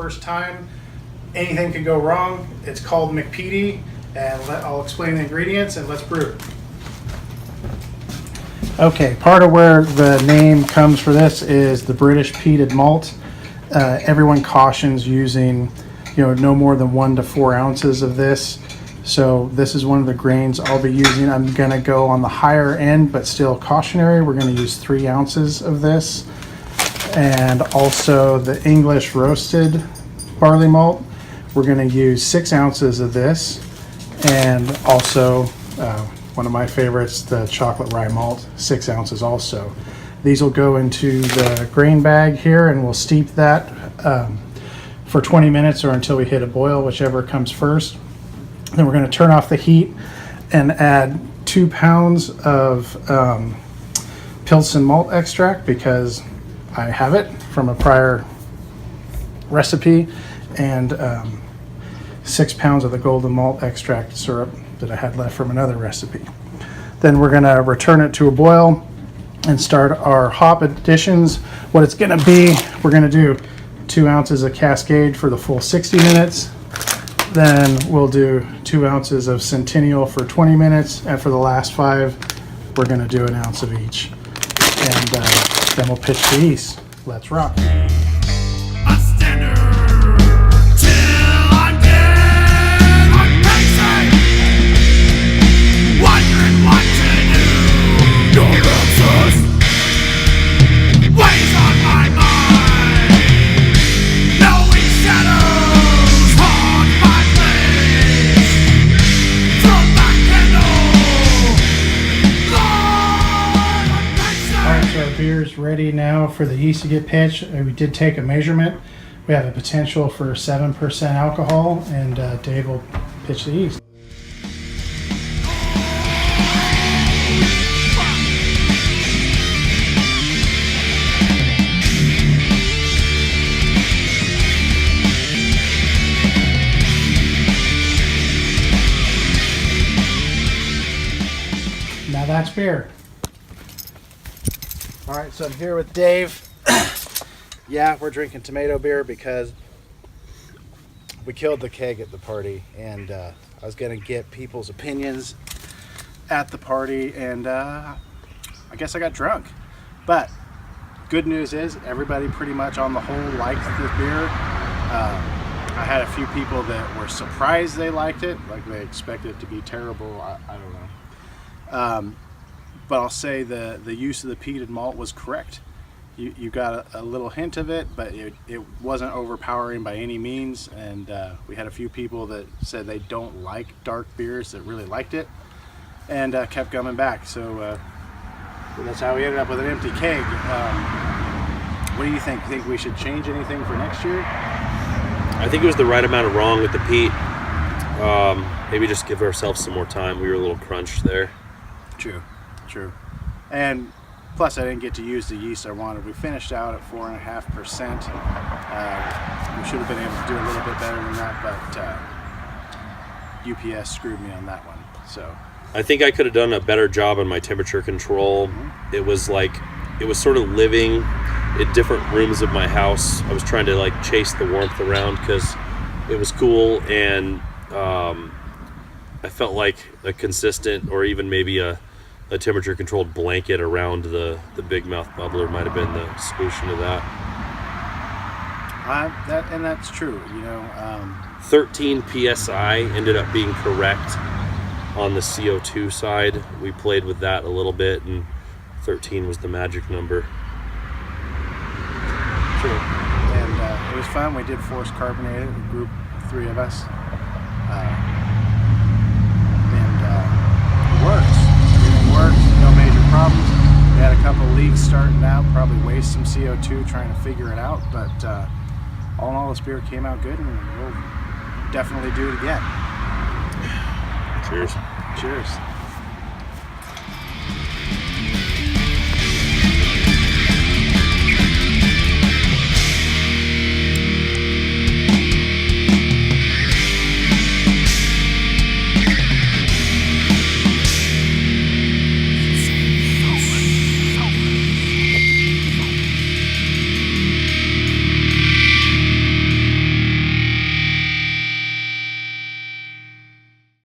first time, anything could go wrong. It's called PEATY, and I'll explain the ingredients and let's brew. Okay, part of where the name comes for this is the British peated malt. Everyone cautions using, no more than 1 to 4 ounces of this. So this is one of the grains I'll be using. I'm going to go on the higher end, but still cautionary. We're going to use 3 ounces of this. And also the English roasted barley malt. We're going to use 6 ounces of this. And also one of my favorites, the chocolate rye malt, 6 ounces also. These will go into the grain bag here, and we'll steep that for 20 minutes or until we hit a boil, whichever comes first. Then we're going to turn off the heat and add 2 pounds of Pilsen malt extract because I have it from a prior recipe, and 6 pounds of the golden malt extract syrup that I had left from another recipe. Then we're going to return it to a boil and start our hop additions. What it's going to be, we're going to do 2 ounces of Cascade for the full 60 minutes. Then we'll do 2 ounces of Centennial for 20 minutes. And for the last 5, we're going to do 1 ounce of each. And then we'll pitch the yeast. Let's rock. Beer's ready now for the yeast to get pitched. We did take a measurement. We have a potential for 7% alcohol, and Dave will pitch the yeast. Now that's beer. All right, so I'm here with Dave. Yeah, we're drinking tomato beer because we killed the keg at the party, and I was gonna get people's opinions at the party, and I guess I got drunk. But good news is everybody pretty much on the whole liked the beer. I had a few people that were surprised they liked it, like they expected it to be terrible. I don't know. But I'll say the use of the peated malt was correct. You got a little hint of it, but it wasn't overpowering by any means. And we had a few people that said they don't like dark beers that really liked it, and kept coming back. So that's how we ended up with an empty keg. What do you think? Think we should change anything for next year? I think it was the right amount of wrong with the peat. Maybe just give ourselves some more time. We were a little crunched there. True. And plus I didn't get to use the yeast I wanted. We finished out at 4.5%. We should have been able to do a little bit better than that, but UPS screwed me on that one. So I think I could have done a better job on my temperature control. Mm-hmm. It was sort of living in different rooms of my house. I was trying to chase the warmth around because it was cool, and I felt like a consistent, or even maybe a temperature controlled blanket around the big mouth bubbler might have been the solution to that. And that's true, 13 psi ended up being correct on the CO2 side. We played with that a little bit, and 13 was the magic number. True. And it was fun. We did force carbonate it, a group, 3 of us. It works. Everything works, no major problems. We had a couple leaks starting out, probably waste some CO2 trying to figure it out, but all in all, this beer came out good, and we'll definitely do it again. Cheers. Cheers.